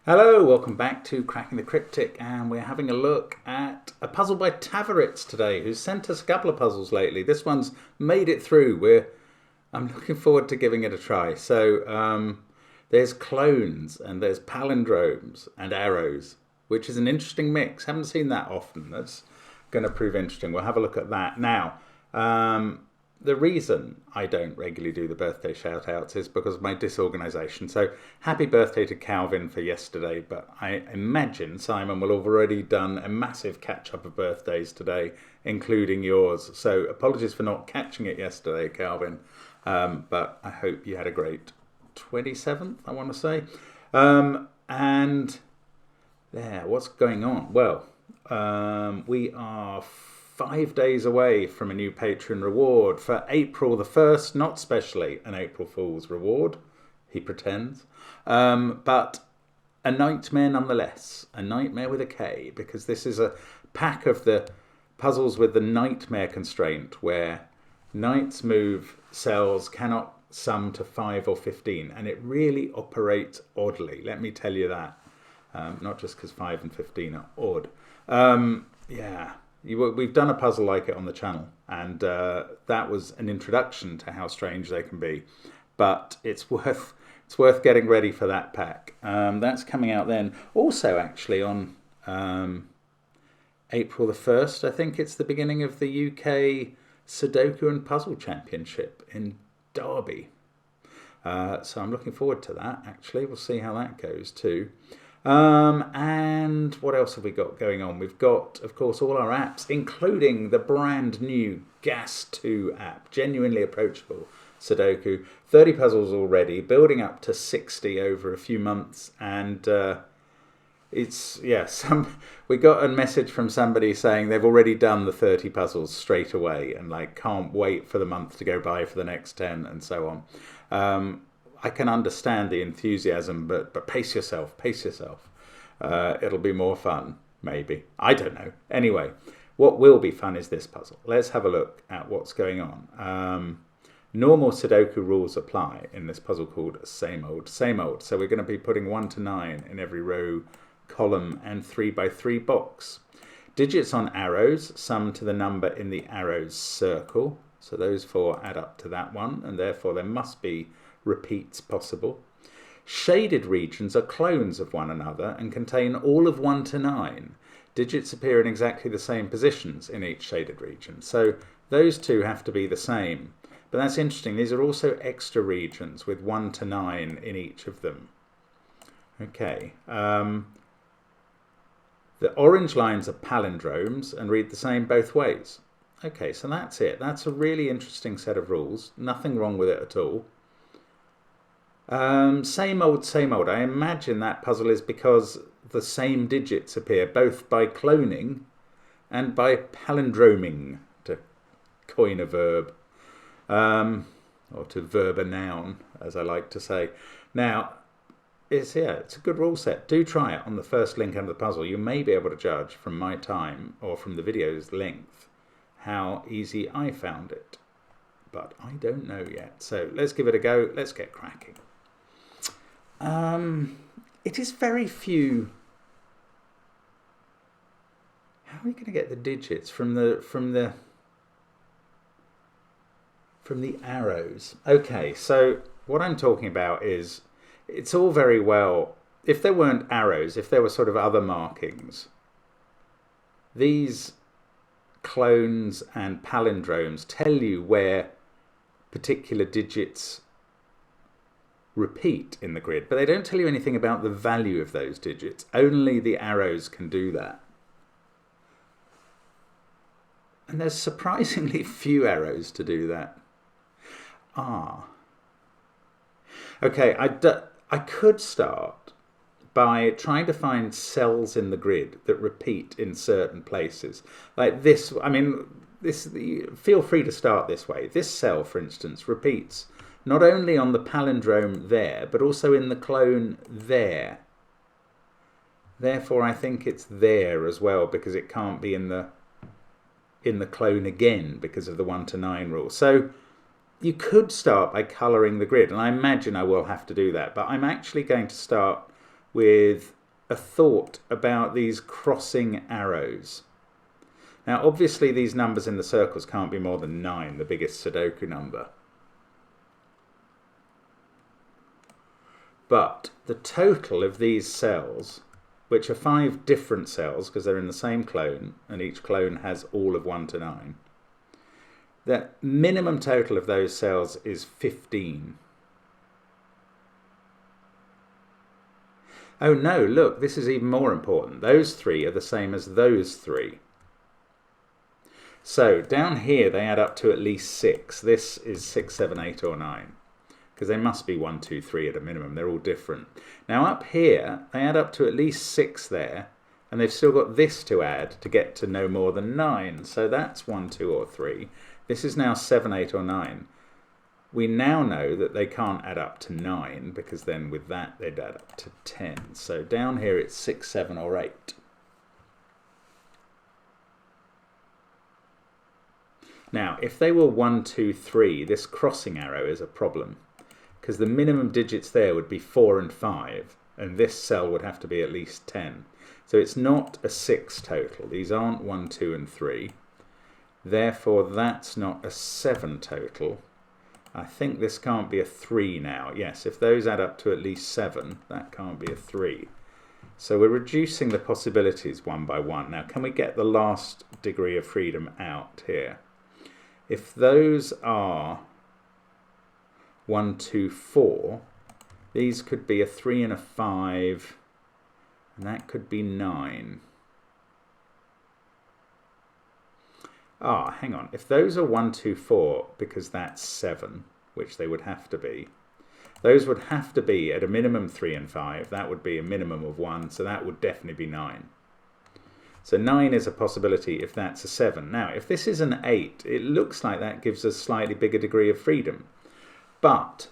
Hello, welcome back to Cracking the Cryptic, and we're having a look at a puzzle by Tavaritz today, who's sent us a couple of puzzles lately. This one's made it through. I'm looking forward to giving it a try. So there's clones and there's palindromes and arrows, which is an interesting mix. Haven't seen that often. That's going to prove interesting. We'll have a look at that. Now, the reason I don't regularly do the birthday shout-outs is because of my disorganisation. So happy birthday to Calvin for yesterday, but I imagine Simon will have already done a massive catch-up of birthdays today, including yours. So apologies for not catching it yesterday, Calvin, but I hope you had a great 27th, I want to say. And there, what's going on? Well, we are 5 days away from a new Patreon reward for April the 1st, not specially an April Fool's reward, he pretends, but a nightmare nonetheless, a nightmare with a K, because this is a pack of the puzzles with the nightmare constraint where knights move cells cannot sum to 5 or 15, and it really operates oddly, let me tell you that, not just because 5 and 15 are odd. Yeah. We've done a puzzle like it on the channel, and that was an introduction to how strange they can be. But it's worth getting ready for that pack. That's coming out then. Also, actually, on April the 1st, I think it's the beginning of the UK Sudoku and Puzzle Championship in Derby. So I'm looking forward to that, actually. We'll see how that goes too. And what else have we got going on? We've got, of course, all our apps, including the brand new Gas 2 app, genuinely approachable Sudoku. 30 puzzles already, building up to 60 over a few months, and we got a message from somebody saying they've already done the 30 puzzles straight away and can't wait for the month to go by for the next 10 and so on. I can understand the enthusiasm, but pace yourself, pace yourself. It'll be more fun, maybe. I don't know. Anyway, what will be fun is this puzzle. Let's have a look at what's going on. Normal Sudoku rules apply in this puzzle called Same Old, Same Old. So we're going to be putting 1 to 9 in every row, column, and 3 by 3 box. Digits on arrows sum to the number in the arrows circle. So those 4 add up to that one, and therefore there must be repeats possible. Shaded regions are clones of one another and contain all of 1 to 9. Digits appear in exactly the same positions in each shaded region. So those two have to be the same. But that's interesting. These are also extra regions with 1 to 9 in each of them. Okay. The orange lines are palindromes and read the same both ways. Okay, so that's it. That's a really interesting set of rules. Nothing wrong with it at all. Same old, same old. I imagine that puzzle is because the same digits appear both by cloning and by palindroming, to coin a verb, or to verb a noun, as I like to say. Now, it's a good rule set. Do try it on the first link under the puzzle. You may be able to judge from my time or from the video's length how easy I found it, but I don't know yet. So let's give it a go. Let's get cracking. It is very few. How are we going to get the digits from the arrows? Okay, so what I'm talking about is it's all very well if there weren't arrows, if there were sort of other markings. These clones and palindromes tell you where particular digits repeat in the grid, but they don't tell you anything about the value of those digits. Only the arrows can do that. And there's surprisingly few arrows to do that. Okay, I could start by trying to find cells in the grid that repeat in certain places. Like this, feel free to start this way. This cell, for instance, repeats not only on the palindrome there, but also in the clone there. Therefore, I think it's there as well, because it can't be in the clone again because of the 1 to 9 rule. So you could start by colouring the grid, and I imagine I will have to do that, but I'm actually going to start with a thought about these crossing arrows. Now, obviously, these numbers in the circles can't be more than 9, the biggest Sudoku number. But the total of these cells, which are 5 different cells because they're in the same clone, and each clone has all of 1 to 9, the minimum total of those cells is 15. Oh no, look, this is even more important. Those 3 are the same as those 3. So down here they add up to at least 6. This is 6, 7, 8 or 9. Because they must be 1, 2, 3 at a minimum. They're all different. Now up here they add up to at least 6 there. And they've still got this to add to get to no more than 9. So that's 1, 2 or 3. This is now 7, 8 or 9. We now know that they can't add up to 9 because then with that they'd add up to 10. So down here it's 6, 7 or 8. Now if they were 1, 2, 3, this crossing arrow is a problem because the minimum digits there would be 4 and 5 and this cell would have to be at least 10. So it's not a 6 total. These aren't 1, 2 and 3. Therefore that's not a 7 total. I think this can't be a 3 now. Yes, if those add up to at least 7, that can't be a 3. So we're reducing the possibilities one by one. Now, can we get the last degree of freedom out here? If those are 1, 2, 4, these could be a 3 and a 5, and that could be 9. Ah, hang on. If those are 1, 2, 4, because that's 7, which they would have to be, those would have to be at a minimum 3 and 5. That would be a minimum of 1, so that would definitely be 9. So 9 is a possibility if that's a 7. Now, if this is an 8, it looks like that gives us a slightly bigger degree of freedom. But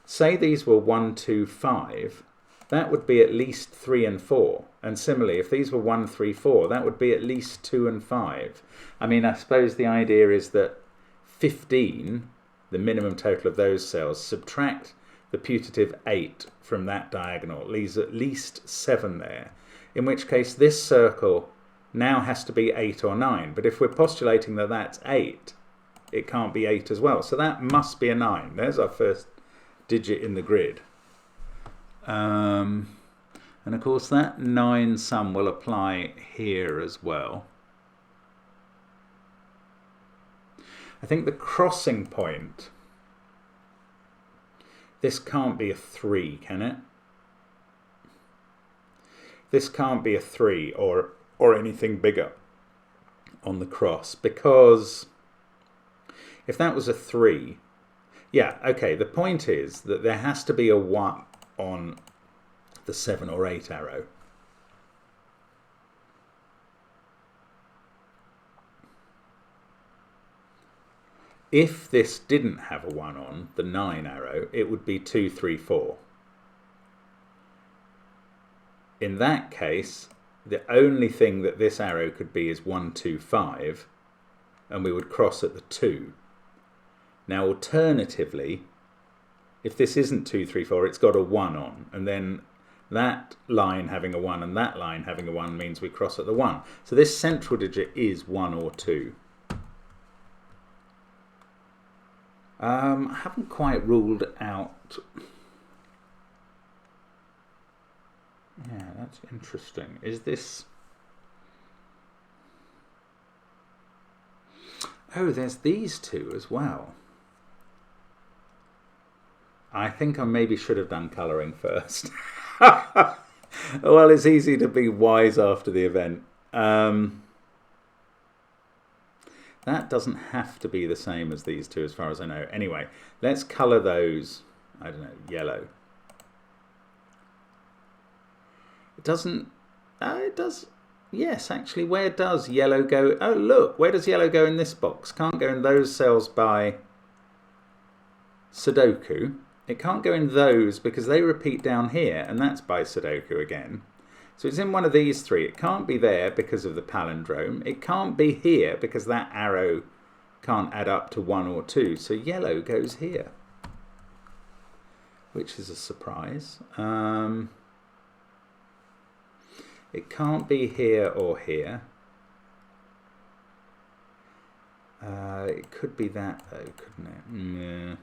say these were 1, 2, 5, that would be at least 3 and 4. And similarly, if these were 1, 3, 4, that would be at least 2 and 5. I mean, I suppose the idea is that 15, the minimum total of those cells, subtract the putative 8 from that diagonal, leaves at least 7 there. In which case, this circle now has to be 8 or 9. But if we're postulating that that's 8, it can't be 8 as well. So that must be a 9. There's our first digit in the grid. And of course that 9 sum will apply here as well. I think the crossing point, this can't be a 3, can it? This can't be a 3 or anything bigger on the cross, because if that was a 3, yeah, okay, the point is that there has to be a 1 on the 7 or 8 arrow. If this didn't have a 1 on the 9 arrow, it would be 2, 3, 4. In that case, the only thing that this arrow could be is 1, 2, 5, and we would cross at the 2. Now, alternatively, if this isn't 2, 3, 4, it's got a 1 on, and then that line having a 1 and that line having a 1 means we cross at the 1. So this central digit is 1 or 2. I haven't quite ruled out. Yeah, that's interesting. Is this... Oh, there's these two as well. I think I maybe should have done colouring first. Well, it's easy to be wise after the event. That doesn't have to be the same as these two as far as I know. Anyway, let's colour those, I don't know, yellow. It doesn't, it does, yes, actually, where does yellow go? Oh, look, where does yellow go in this box? Can't go in those cells by Sudoku. It can't go in those because they repeat down here, and that's by Sudoku again. So it's in one of these three. It can't be there because of the palindrome. It can't be here because that arrow can't add up to 1 or 2. So yellow goes here, which is a surprise. It can't be here or here. It could be that though, couldn't it? Yeah.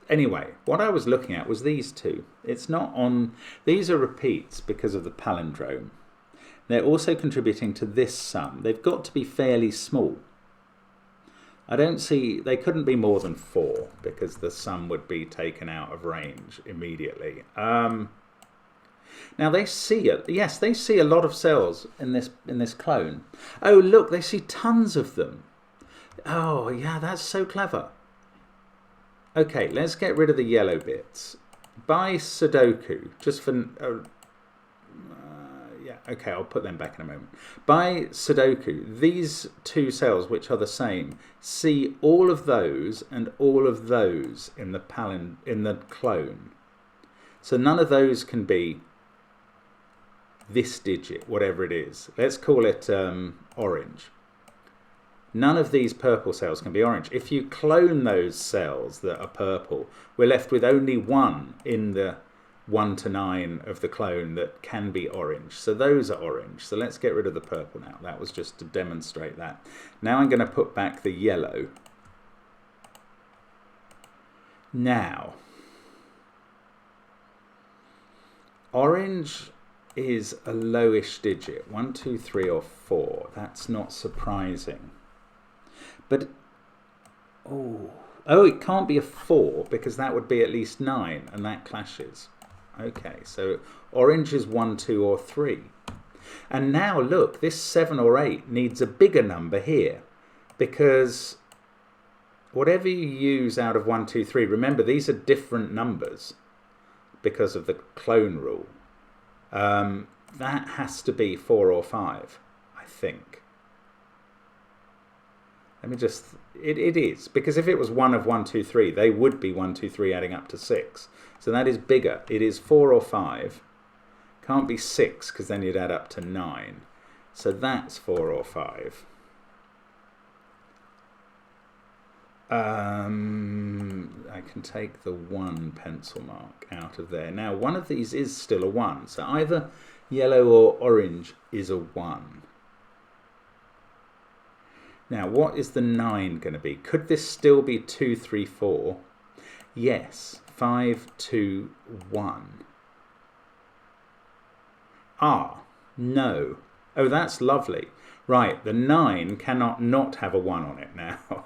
Anyway, what I was looking at was these two. It's not on... These are repeats because of the palindrome. They're also contributing to this sum. They've got to be fairly small. I don't see... They couldn't be more than 4 because the sum would be taken out of range immediately. Now they see it. Yes, they see a lot of cells in this clone. Oh, look, they see tons of them. Oh, yeah, that's so clever. Okay, let's get rid of the yellow bits. By sudoku, just for... yeah, okay, I'll put them back in a moment. By sudoku, these two cells, which are the same, see all of those and all of those in the clone. So none of those can be this digit, whatever it is. Let's call it orange. None of these purple cells can be orange. If you clone those cells that are purple, we're left with only one in the 1 to 9 of the clone that can be orange. So those are orange. So let's get rid of the purple now. That was just to demonstrate that. Now I'm going to put back the yellow. Now, orange is a lowish digit. 1, 2, 3, or 4. That's not surprising. But, oh, it can't be a 4 because that would be at least 9 and that clashes. Okay, so orange is 1, 2, or 3. And now look, this 7 or 8 needs a bigger number here because whatever you use out of 1, 2, 3, remember these are different numbers because of the clone rule. That has to be 4 or 5, I think. Let me just... It is, because if it was 1 of 1, 2, 3, they would be 1, 2, 3 adding up to 6. So that is bigger. It is 4 or 5. Can't be 6, because then you'd add up to 9. So that's 4 or 5. I can take the 1 pencil mark out of there. Now, one of these is still a 1. So either yellow or orange is a 1. Now, what is the 9 going to be? Could this still be 2, 3, 4? Yes, 5, 2, 1. Ah, no. Oh, that's lovely. Right, the 9 cannot not have a 1 on it now.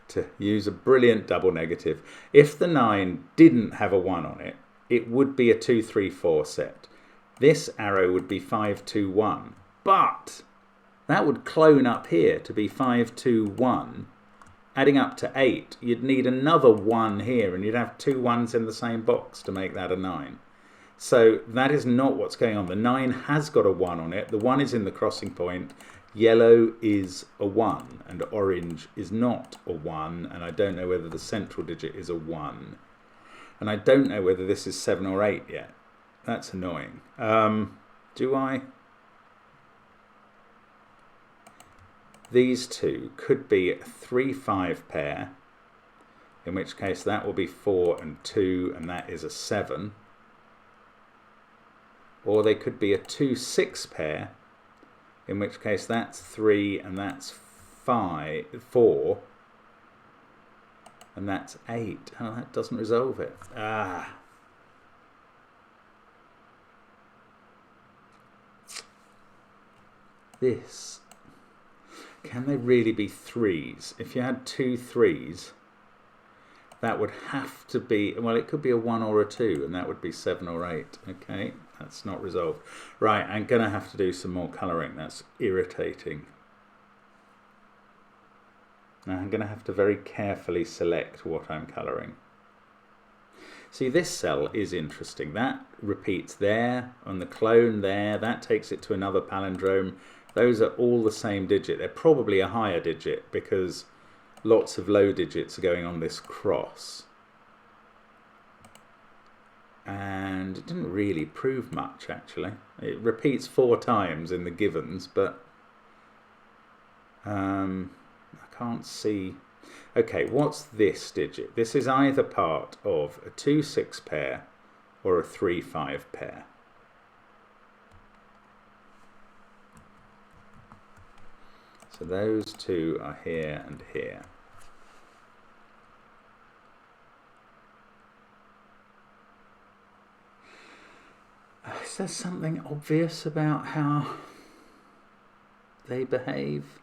To use a brilliant double negative. If the 9 didn't have a 1 on it, it would be a 2, 3, 4 set. This arrow would be 5, 2, 1. But... that would clone up here to be 5, 2, 1. Adding up to 8, you'd need another 1 here, and you'd have 2 1s in the same box to make that a 9. So that is not what's going on. The 9 has got a 1 on it. The 1 is in the crossing point. Yellow is a 1, and orange is not a 1. And I don't know whether the central digit is a 1. And I don't know whether this is 7 or 8 yet. That's annoying. Do I... These two could be a 3, 5 pair, in which case that will be 4 and 2, and that is a 7. Or they could be a 2, 6 pair, in which case that's 3 and that's 4, and that's 8. Oh, that doesn't resolve it. Ah. This... Can they really be 3s? If you had 2 3s, that would have to be... Well, it could be a 1 or a 2, and that would be 7 or 8. Okay, that's not resolved. Right, I'm going to have to do some more colouring. That's irritating. Now, I'm going to have to very carefully select what I'm colouring. See, this cell is interesting. That repeats there, on the clone there. That takes it to another palindrome. Those are all the same digit. They're probably a higher digit because lots of low digits are going on this cross. And it didn't really prove much, actually. It repeats 4 times in the givens, but I can't see... Okay, what's this digit? This is either part of a 2, 6 pair or a 3-5 pair. So those two are here and here. Is there something obvious about how they behave?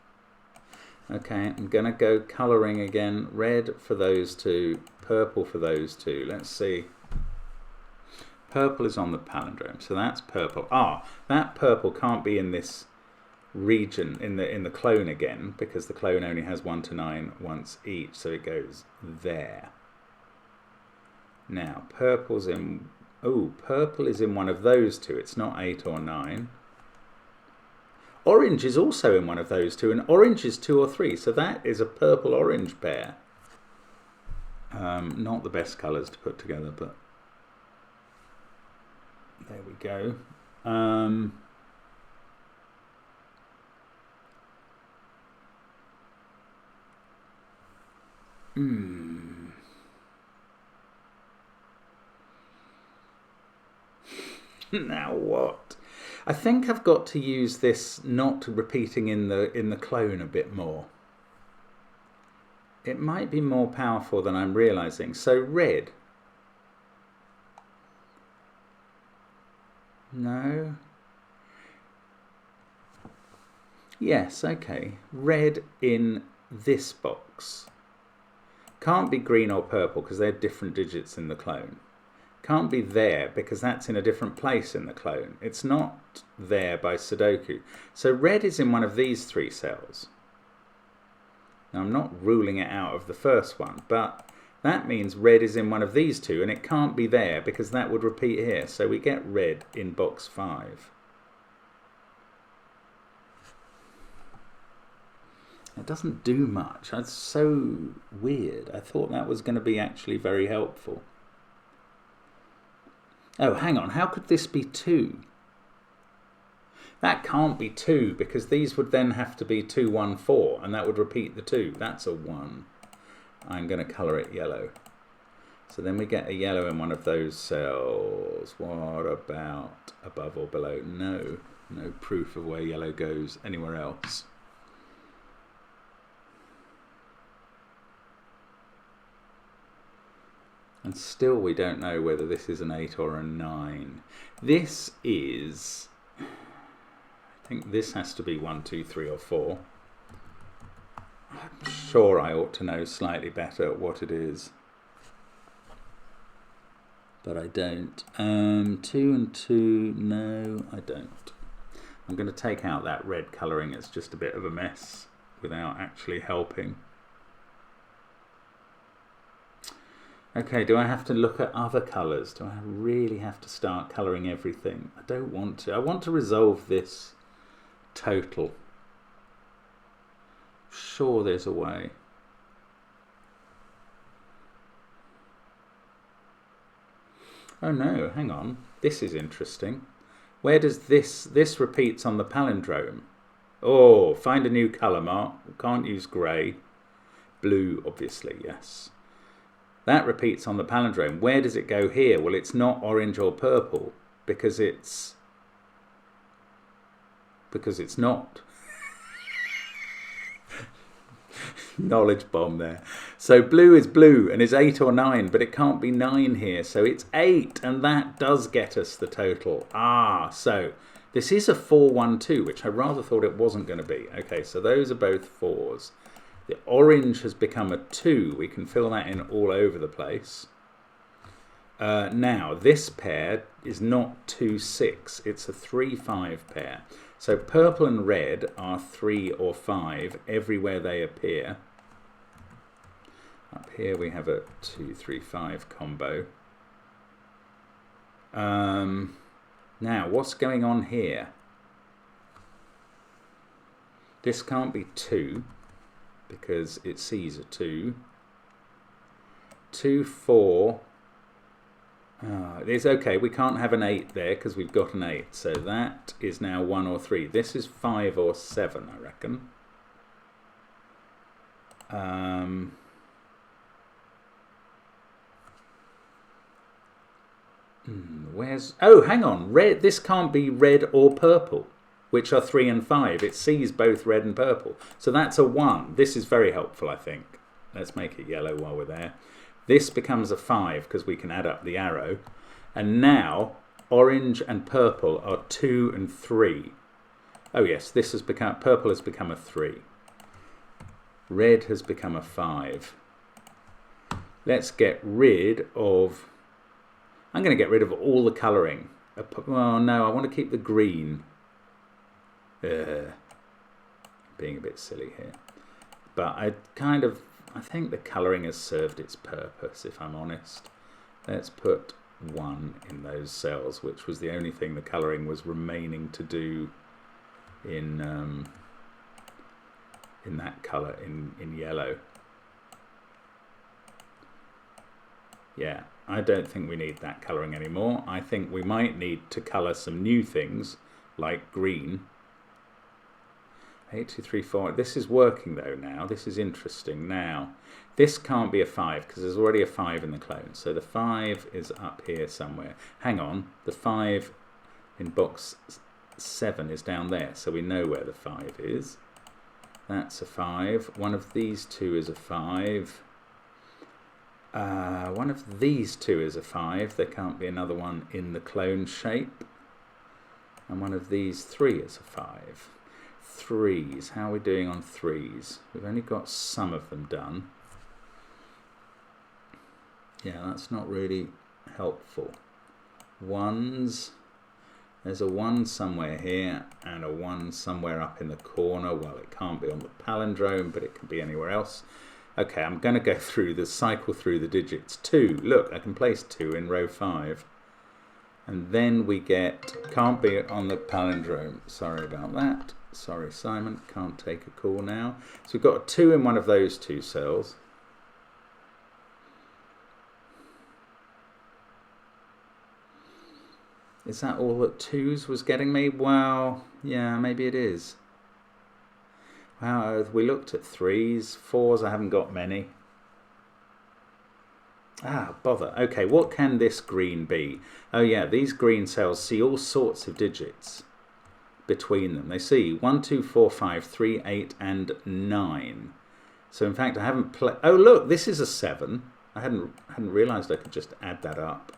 Okay, I'm going to go colouring again. Red for those two, purple for those two. Let's see. Purple is on the palindrome, so that's purple. Ah, that purple can't be in this region, in the clone again, because the clone only has 1 to 9 once each, so it goes there. Now, purple's in... Oh, purple is in one of those two. It's not 8 or 9. Orange is also in one of those two, and orange is 2 or 3, so that is a purple-orange pair. Not the best colours to put together, but there we go. Now what? I think I've got to use this not repeating in the clone a bit more. It might be more powerful than I'm realizing. So red. No. Yes, okay. Red in this box. Can't be green or purple because they're different digits in the clone. Can't be there because that's in a different place in the clone. It's not there by sudoku. So red is in one of these 3 cells. Now I'm not ruling it out of the first one, but that means red is in one of these 2, and it can't be there because that would repeat here. So we get red in box 5. It doesn't do much. That's so weird. I thought that was going to be actually very helpful. Oh, hang on. How could this be 2? That can't be 2 because these would then have to be 2, 1, 4, and that would repeat the 2. That's a 1. I'm going to colour it yellow. So then we get a yellow in one of those cells. What about above or below? No. No proof of where yellow goes anywhere else. And still we don't know whether this is an 8 or a 9. This is... I think this has to be 1, 2, 3 or 4. I'm sure I ought to know slightly better what it is. But I don't. 2 and 2, no, I don't. I'm going to take out that red colouring. It's just a bit of a mess without actually helping. Okay, do I have to look at other colours? Do I really have to start colouring everything? I don't want to. I want to resolve this total. Sure, there's a way. Oh no, hang on. This is interesting. Where does this repeats on the palindrome? Oh, find a new colour, Mark. Can't use grey. Blue, obviously, yes. That repeats on the palindrome. Where does it go here? Well, it's not orange or purple because it's not. Knowledge bomb there. So blue is blue and is 8 or 9, but it can't be 9 here. So it's 8, and that does get us the total. Ah, so this is a 4, 1, 2, which I rather thought it wasn't going to be. Okay, so those are both 4s. The orange has become a 2. We can fill that in all over the place. Now, this pair is not 2, 6. It's a 3, 5 pair. So purple and red are 3 or 5 everywhere they appear. Up here we have a 2, 3, 5 combo. Now, what's going on here? This can't be 2. Because it sees a 2. 2, 4. It's okay, we can't have an 8 there because we've got an 8. So that is now 1 or 3. This is 5 or 7, I reckon. Where's... Oh, hang on. Red. This can't be red or purple, which are 3 and 5. It sees both red and purple. So that's a 1. This is very helpful, I think. Let's make it yellow while we're there. This becomes a 5 because we can add up the arrow. And now orange and purple are 2 and 3. Oh yes, this has become... Purple has become a 3. Red has become a 5. Let's get rid of... I'm going to get rid of all the colouring. Well, no, I want to keep the green. Being a bit silly here. But I think the colouring has served its purpose, if I'm honest. Let's put 1 in those cells, which was the only thing the colouring was remaining to do in that colour, in yellow. Yeah, I don't think we need that colouring anymore. I think we might need to colour some new things, like green. 8, 2, 3, 4. This is working though now. This is interesting now. This can't be a 5 because there's already a 5 in the clone. So the 5 is up here somewhere. Hang on. The 5 in box 7 is down there. So we know where the 5 is. That's a 5. One of these two is a 5. One of these two is a 5. There can't be another one in the clone shape. And one of these 3 is a 5. 3s. How are we doing on 3s? We've only got some of them done. Yeah, that's not really helpful. 1s. There's a 1 somewhere here and a 1 somewhere up in the corner. Well, it can't be on the palindrome, but it can be anywhere else. Okay, I'm going to go through the cycle through the digits. 2. Look, I can place 2 in row 5. And then we get, can't be on the palindrome. Sorry about that. Sorry, Simon, can't take a call now. So we've got a 2 in one of those 2 cells. Is that all that 2s was getting me? Well, yeah, maybe it is. Wow, we looked at 3s, 4s, I haven't got many. Ah, bother. Okay, what can this green be? Oh yeah, these green cells see all sorts of digits between them. They see 1, 2, 4, 5, 3, 8, and 9. So in fact, I haven't played... Oh look, this is a 7. I hadn't realised I could just add that up.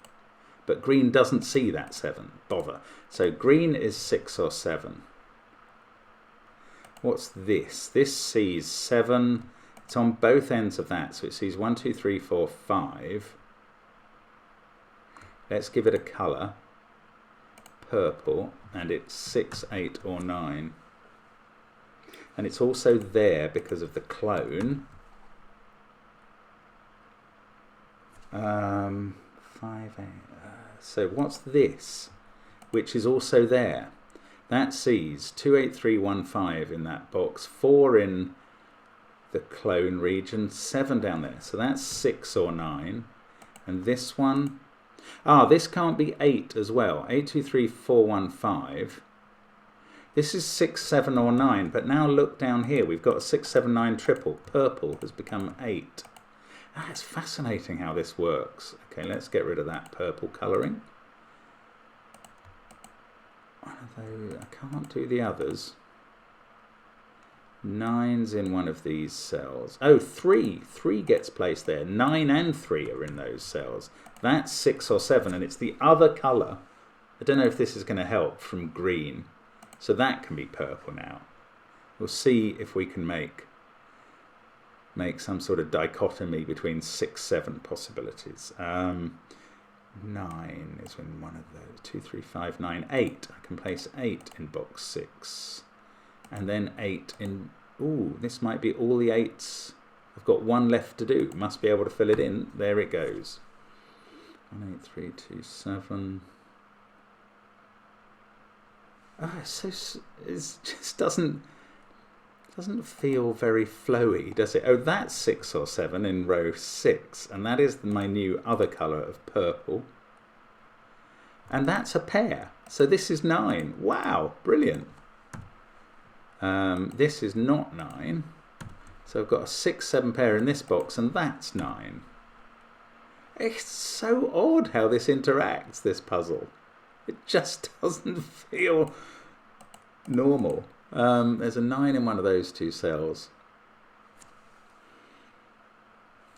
But green doesn't see that 7. Bother. So green is 6 or 7. What's this? This sees 7. It's on both ends of that. So it sees 1, 2, 3, 4, 5. Let's give it a colour. Purple. And it's 6, 8 or 9. And it's also there because of the clone. 5, 8. So what's this? Which is also there. That sees 2, 8, 3, 1, 5 in that box, 4 in the clone region, 7 down there. So that's 6 or 9. And this one, this can't be 8 as well. 8, 2, 3, 4, 1, 5. This is 6, 7 or 9. But now look down here. We've got a 6, 7, 9 triple. Purple has become 8. It's fascinating how this works. Okay, let's get rid of that purple colouring. One of those, I can't do the others. 9's in one of these cells. Oh, 3. 3 gets placed there. 9 and 3 are in those cells. That's 6 or 7, and it's the other colour. I don't know if this is going to help from green. So that can be purple now. We'll see if we can make some sort of dichotomy between 6, 7 possibilities. 9 is in one of those. 2, 3, 5, 9, 8. I can place 8 in box 6. And then 8 in... Ooh, this might be all the 8s. I've got 1 left to do. Must be able to fill it in. There it goes. 1, 8, 3, 2, 7. It just doesn't feel very flowy, does it? Oh, that's 6 or 7 in row 6, and that is my new other colour of purple. And that's a pair. So this is 9. Wow, brilliant. This is not 9. So I've got a 6, 7 pair in this box, and that's 9. It's so odd how this interacts, this puzzle. It just doesn't feel normal. There's a 9 in one of those 2 cells.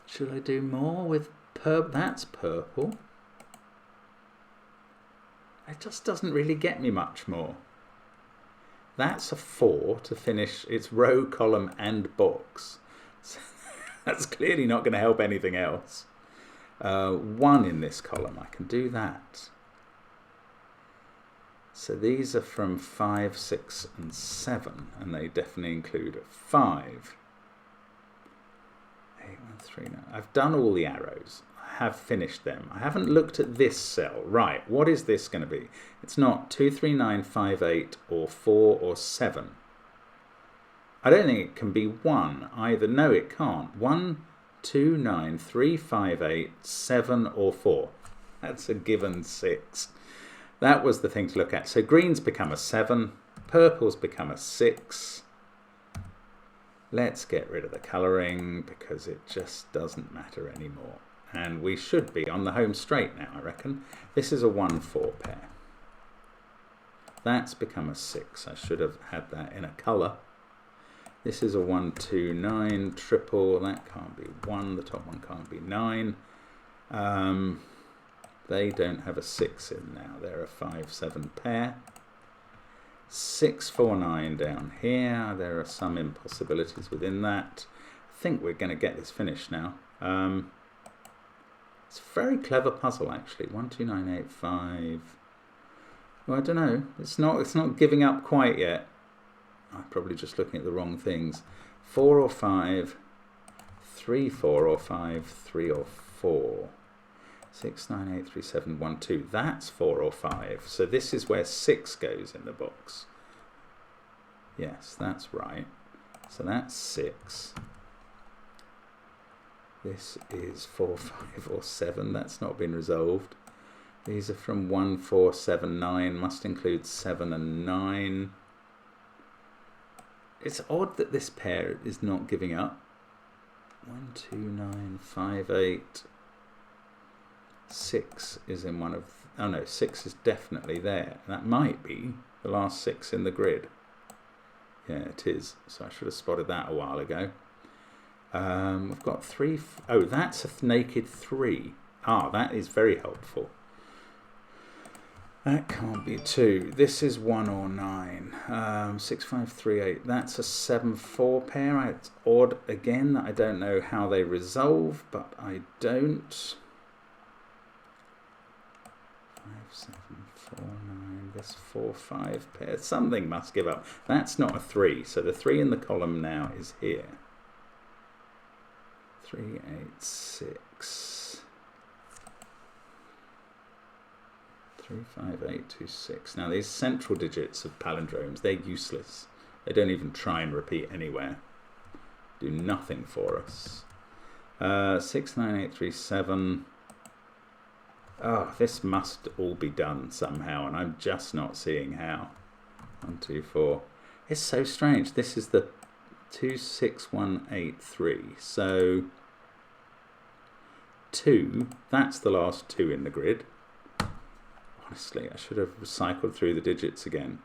Should I do more with purple? That's purple. It just doesn't really get me much more. That's a 4 to finish its row, column and box. So that's clearly not going to help anything else. 1 in this column, I can do that. So these are from 5, 6 and 7, and they definitely include a 5. 8, 1, 3, 9. I've done all the arrows. I have finished them. I haven't looked at this cell. Right, what is this going to be? It's not 2, 3, 9, 5, 8 or 4 or 7. I don't think it can be 1 either. No, it can't. 1, 2, 9, 3, 5, 8, 7 or 4. That's a given 6. That was the thing to look at. So green's become a 7. Purple's become a 6. Let's get rid of the colouring because it just doesn't matter anymore. And we should be on the home straight now, I reckon. This is a 1, 4 pair. That's become a 6. I should have had that in a colour. This is a 1, 2, 9 triple. That can't be 1. The top one can't be 9. They don't have a 6 in now. They're a 5, 7 pair. 6, 4, 9 down here. There are some impossibilities within that. I think we're going to get this finished now. It's a very clever puzzle, actually. 1, 2, 9, 8, 5. Well, I don't know. It's not giving up quite yet. I'm probably just looking at the wrong things. 4 or 5. 3, 4 or 5. 3 or 4. 6, 9, 8, 3, 7, 1, 2. That's 4 or 5. So this is where 6 goes in the box. Yes, that's right. So that's 6. This is 4, 5 or 7. That's not been resolved. These are from 1, 4, 7, 9. Must include 7 and 9. It's odd that this pair is not giving up. 1, 2, 9, 5, 8. 6 is in one of... Oh no, 6 is definitely there. That might be the last 6 in the grid. Yeah, it is. So I should have spotted that a while ago. We've got 3... Oh, that's a naked 3. Ah, that is very helpful. That can't be 2. This is 1 or 9. 6, 5, 3, 8. That's a 7, 4 pair. It's odd again that I don't know how they resolve, but I don't... 5, 7, 4, 9, this 4, 5 pair. Something must give up. That's not a 3, so the 3 in the column now is here. 3, 8, 6. 3, 5, 8, 2, 6. Now these central digits of palindromes, they're useless. They don't even try and repeat anywhere. Do nothing for us. 6, 9, 8, 3, 7. Oh, this must all be done somehow, and I'm just not seeing how. 1, 2, 4. It's so strange. This is the 2, 6, 1, 8, 3. So 2, that's the last 2 in the grid. Honestly, I should have recycled through the digits again.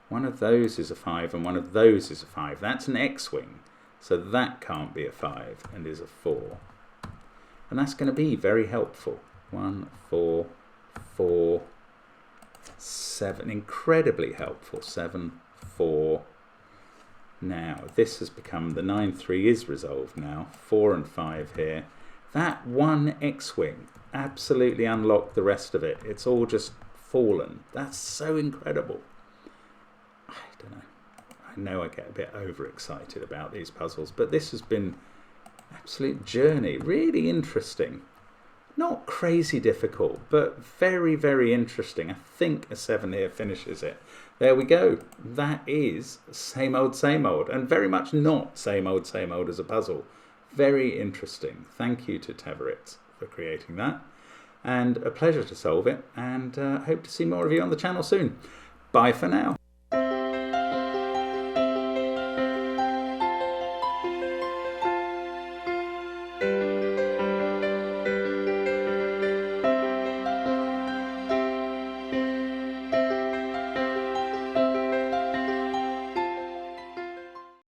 One of those is a 5 and one of those is a 5. That's an X-wing. So that can't be a 5 and is a 4. And that's going to be very helpful. 1, 4, 4, 7. Incredibly helpful. 7, 4. Now, this has become, the 9, 3 is resolved now. 4 and 5 here. That one X-wing absolutely unlocked the rest of it. It's all just fallen. That's so incredible. I don't know. I know I get a bit overexcited about these puzzles, but this has been an absolute journey. Really interesting. Not crazy difficult, but very, very interesting. I think a 7 here finishes it. There we go. That is same old, and very much not same old as a puzzle. Very interesting. Thank you to Taveritz for creating that. And a pleasure to solve it. And hope to see more of you on the channel soon. Bye for now.